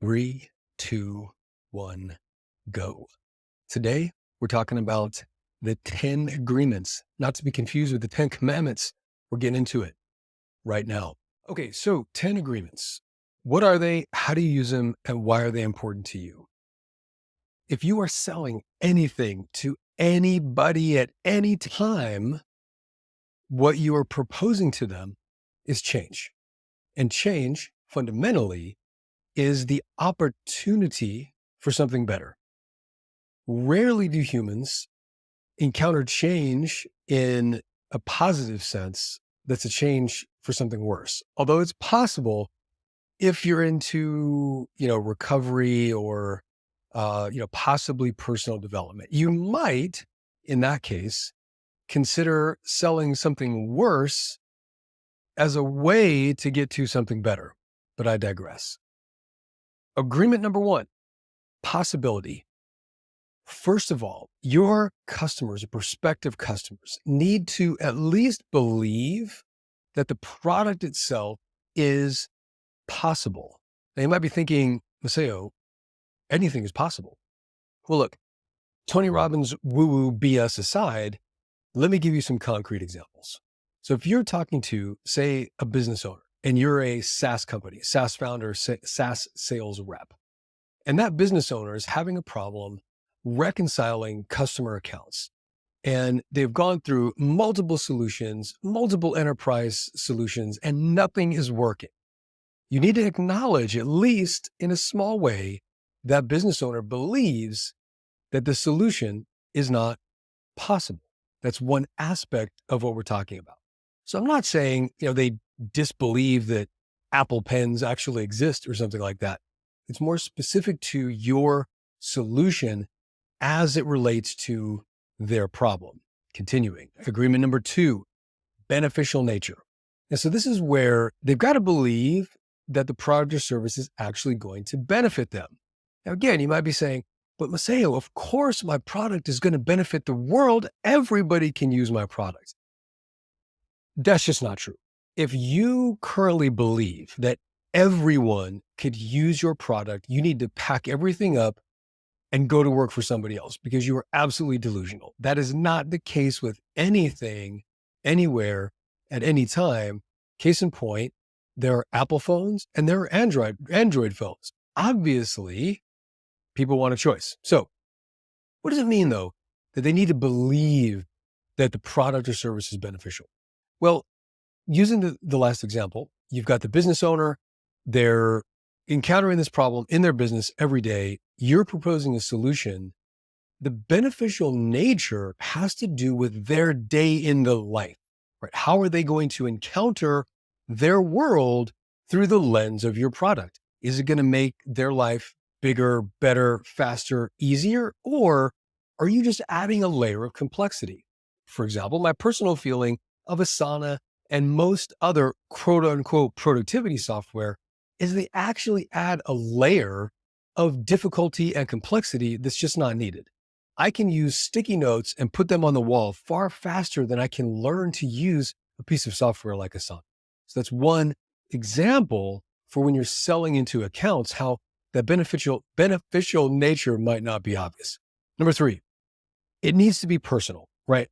Three, two, one, go. Today, we're talking about the 10 agreements, not to be confused with the 10 commandments. We're getting into it right now. Okay, so 10 agreements. What are they? How do you use them? And why are they important to you? If you are selling anything to anybody at any time, what you are proposing to them is change. And change fundamentally is the opportunity for something better. Rarely do humans encounter change in a positive sense that's a change for something worse. Although it's possible if you're into, recovery or, possibly personal development, you might, in that case, consider selling something worse as a way to get to something better. But I digress. Agreement number one, possibility. First of all, your customers, prospective customers, need to at least believe that the product itself is possible. Now, you might be thinking, Maseo, anything is possible. Well, look, Tony Robbins' woo-woo BS aside, let me give you some concrete examples. So if you're talking to, say, a business owner, and you're a SaaS company, SaaS founder, SaaS sales rep, and that business owner is having a problem reconciling customer accounts. And they've gone through multiple solutions, multiple enterprise solutions, and nothing is working. You need to acknowledge, at least in a small way, that business owner believes that the solution is not possible. That's one aspect of what we're talking about. So I'm not saying, they disbelieve that Apple pens actually exist or something like that. It's more specific to your solution as it relates to their problem. Continuing, agreement number two, beneficial nature. And so this is where they've got to believe that the product or service is actually going to benefit them. Now, again, you might be saying, but Maseo, of course my product is going to benefit the world. Everybody can use my product. That's just not true. If you currently believe that everyone could use your product, you need to pack everything up and go to work for somebody else because you are absolutely delusional. That is not the case with anything, anywhere, at any time. Case in point, there are Apple phones and there are Android phones. Obviously, people want a choice. So what does it mean, though, that they need to believe that the product or service is beneficial? Well, using the last example, you've got the business owner, they're encountering this problem in their business every day. You're proposing a solution. The beneficial nature has to do with their day in the life, right? How are they going to encounter their world through the lens of your product? Is it going to make their life bigger, better, faster, easier? Or are you just adding a layer of complexity? For example, my personal feeling of Asana and most other quote unquote productivity software is they actually add a layer of difficulty and complexity that's just not needed. I can use sticky notes and put them on the wall far faster than I can learn to use a piece of software like Asana. So that's one example for when you're selling into accounts, how that beneficial nature might not be obvious. Number three, it needs to be personal, right?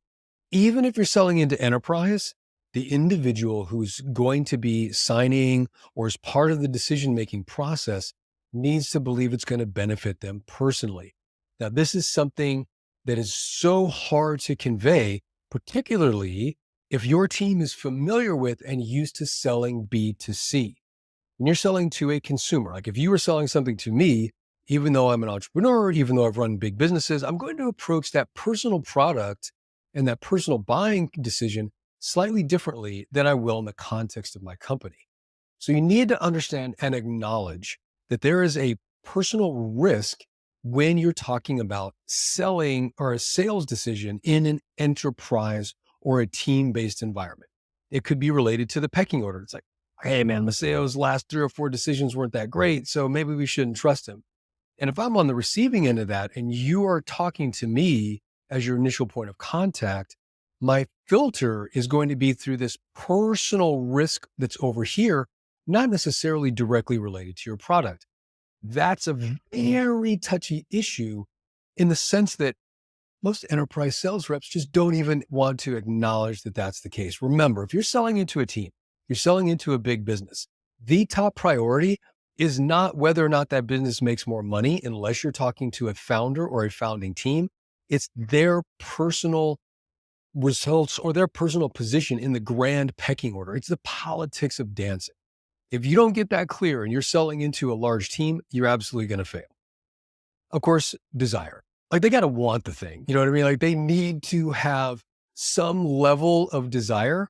Even if you're selling into enterprise, the individual who's going to be signing or is part of the decision-making process needs to believe it's going to benefit them personally. Now, this is something that is so hard to convey, particularly if your team is familiar with and used to selling B2C. When you're selling to a consumer, like if you were selling something to me, even though I'm an entrepreneur, even though I've run big businesses, I'm going to approach that personal product and that personal buying decision slightly differently than I will in the context of my company. So you need to understand and acknowledge that there is a personal risk when you're talking about selling or a sales decision in an enterprise or a team-based environment. It could be related to the pecking order. It's like, hey man, Maceo's last 3 or 4 decisions weren't that great, so maybe we shouldn't trust him. And if I'm on the receiving end of that and you are talking to me as your initial point of contact, my filter is going to be through this personal risk that's over here, not necessarily directly related to your product. That's a very touchy issue in the sense that most enterprise sales reps just don't even want to acknowledge that that's the case. Remember, if you're selling into a team, you're selling into a big business, the top priority is not whether or not that business makes more money, unless you're talking to a founder or a founding team. It's their personal results or their personal position in the grand pecking order. It's the politics of dancing. If you don't get that clear and you're selling into a large team, you're absolutely going to fail. Of course, desire. Like they got to want the thing. You know what I mean? Like they need to have some level of desire.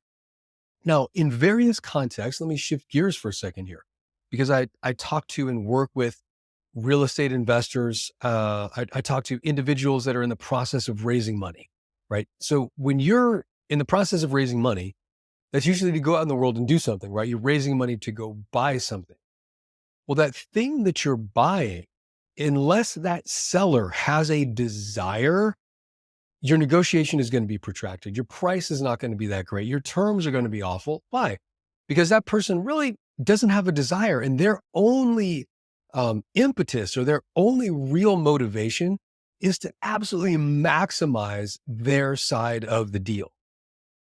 Now, in various contexts, let me shift gears for a second here, because I talk to and work with real estate investors. I talk to individuals that are in the process of raising money, right? So when you're in the process of raising money, that's usually to go out in the world and do something, right? You're raising money to go buy something. Well, that thing that you're buying, unless that seller has a desire, your negotiation is going to be protracted. Your price is not going to be that great. Your terms are going to be awful. Why? Because that person really doesn't have a desire, and their only impetus or their only real motivation is to absolutely maximize their side of the deal.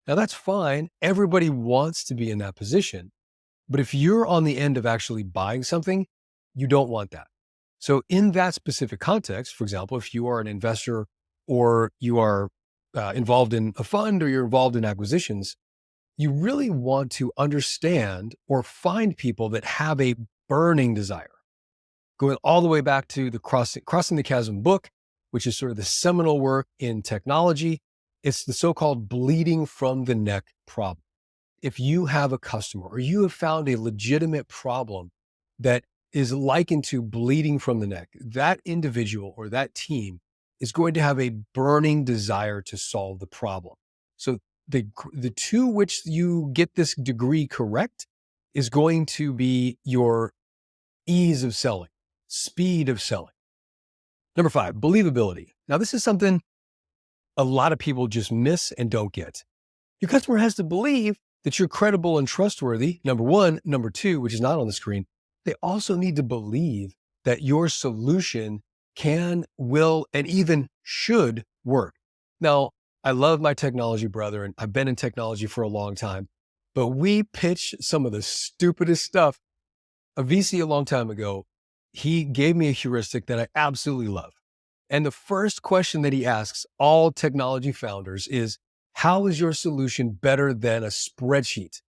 Now, that's fine. Everybody wants to be in that position. But if you're on the end of actually buying something, you don't want that. So in that specific context, for example, if you are an investor or you are involved in a fund or you're involved in acquisitions, you really want to understand or find people that have a burning desire. Going all the way back to the Crossing the Chasm book, which is sort of the seminal work in technology, it's the so-called bleeding from the neck problem. If you have a customer or you have found a legitimate problem that is likened to bleeding from the neck, that individual or that team is going to have a burning desire to solve the problem. So the to which you get this degree correct is going to be your ease of selling, speed of selling. Number 5, believability. Now, this is something a lot of people just miss and don't get. Your customer has to believe that you're credible and trustworthy, number 1. Number 2, which is not on the screen, they also need to believe that your solution can, will, and even should work. Now, I love my technology brother, and I've been in technology for a long time, but we pitch some of the stupidest stuff. A VC a long time ago, he gave me a heuristic that I absolutely love. And the first question that he asks all technology founders is, how is your solution better than a spreadsheet?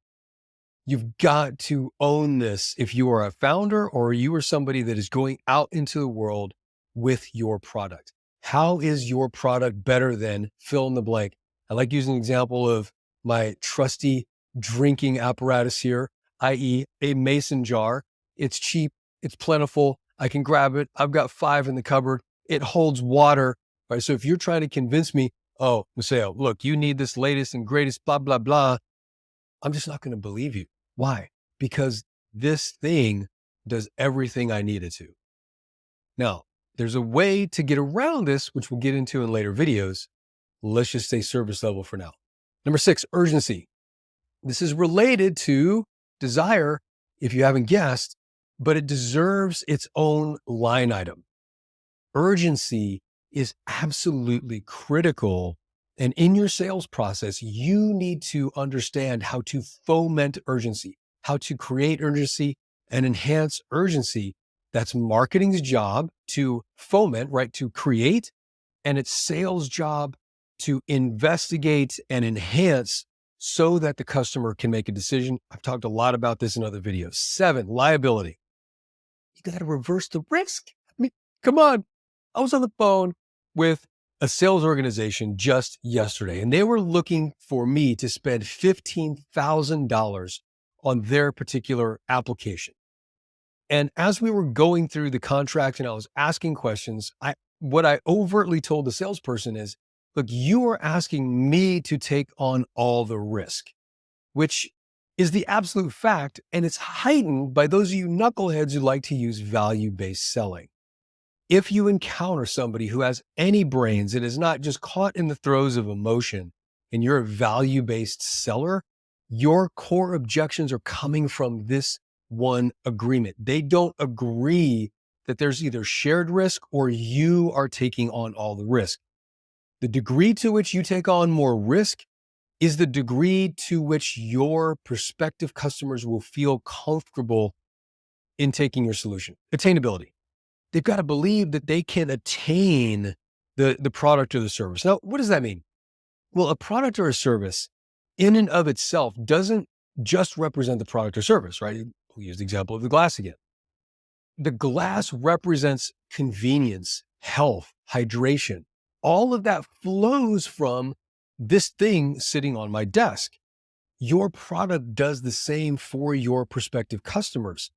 You've got to own this if you are a founder or you are somebody that is going out into the world with your product. How is your product better than fill in the blank? I like using an example of my trusty drinking apparatus here, i.e. a mason jar. It's cheap, it's plentiful, I can grab it. I've got 5 in the cupboard. It holds water. Right? So if you're trying to convince me, oh, Maseo, look, you need this latest and greatest blah, blah, blah, I'm just not going to believe you. Why? Because this thing does everything I need it to. Now, there's a way to get around this, which we'll get into in later videos. Let's just say service level for now. Number 6, urgency. This is related to desire, if you haven't guessed, but it deserves its own line item. Urgency is absolutely critical. And in your sales process, you need to understand how to foment urgency, how to create urgency and enhance urgency. That's marketing's job to foment, right? To create, and it's sales' job to investigate and enhance so that the customer can make a decision. I've talked a lot about this in other videos. 7, liability. You got to reverse the risk. I mean, come on. I was on the phone with a sales organization just yesterday, and they were looking for me to spend $15,000 on their particular application. And as we were going through the contract and I was asking questions, what I overtly told the salesperson is, look, you are asking me to take on all the risk, which is the absolute fact. And it's heightened by those of you knuckleheads who like to use value-based selling. If you encounter somebody who has any brains and is not just caught in the throes of emotion and you're a value-based seller, your core objections are coming from this one agreement. They don't agree that there's either shared risk or you are taking on all the risk. The degree to which you take on more risk is the degree to which your prospective customers will feel comfortable in taking your solution. Attainability. They've got to believe that they can attain the product or the service. Now, what does that mean? Well, a product or a service in and of itself doesn't just represent the product or service, right? We'll use the example of the glass again. The glass represents convenience, health, hydration. All of that flows from this thing sitting on my desk. Your product does the same for your prospective customers.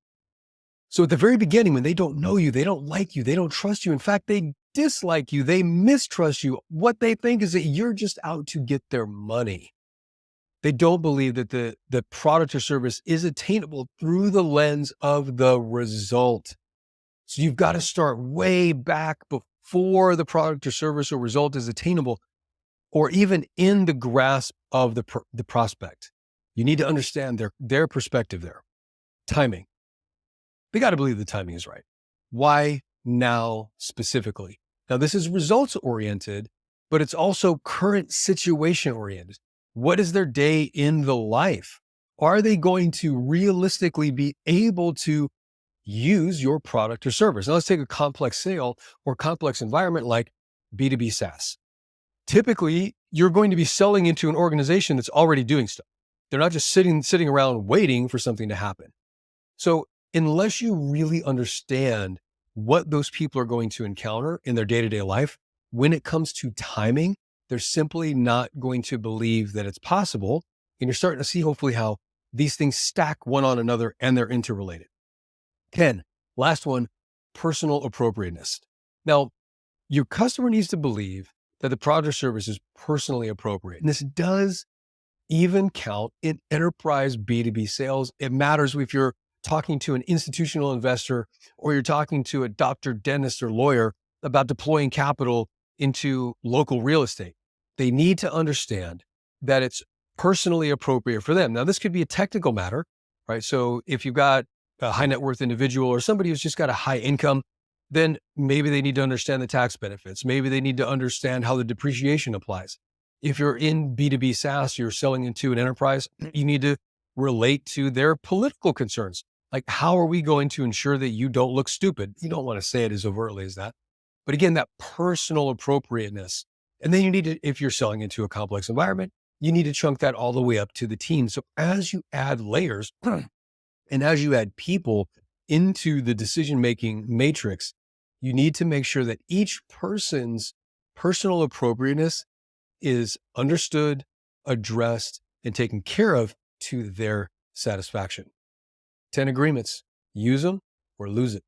So at the very beginning, when they don't know you, they don't like you, they don't trust you. In fact, they dislike you, they mistrust you. What they think is that you're just out to get their money. They don't believe that the product or service is attainable through the lens of the result. So you've got to start way back before the product or service or result is attainable, or even in the grasp of the prospect. You need to understand their perspective there. Timing. They got to believe the timing is right. Why now specifically? Now, this is results oriented, but it's also current situation oriented. What is their day in the life? Are they going to realistically be able to use your product or service? Now, let's take a complex sale or complex environment like B2B SaaS. Typically, you're going to be selling into an organization that's already doing stuff. They're not just sitting around waiting for something to happen. So unless you really understand what those people are going to encounter in their day-to-day life, when it comes to timing, they're simply not going to believe that it's possible. And you're starting to see hopefully how these things stack one on another and they're interrelated. 10, last one, personal appropriateness. Now, your customer needs to believe that the product or service is personally appropriate. And this does even count in enterprise B2B sales. It matters if you're talking to an institutional investor or you're talking to a doctor, dentist, or lawyer about deploying capital into local real estate. They need to understand that it's personally appropriate for them. Now, this could be a technical matter, right? So if you've got a high net worth individual or somebody who's just got a high income, then maybe they need to understand the tax benefits. Maybe they need to understand how the depreciation applies. If you're in B2B SaaS, you're selling into an enterprise, you need to relate to their political concerns. Like, how are we going to ensure that you don't look stupid? You don't want to say it as overtly as that. But again, that personal appropriateness. And then you need to, if you're selling into a complex environment, you need to chunk that all the way up to the team. So as you add layers and as you add people into the decision-making matrix, you need to make sure that each person's personal appropriateness is understood, addressed, and taken care of to their satisfaction. 10 agreements, use them or lose it.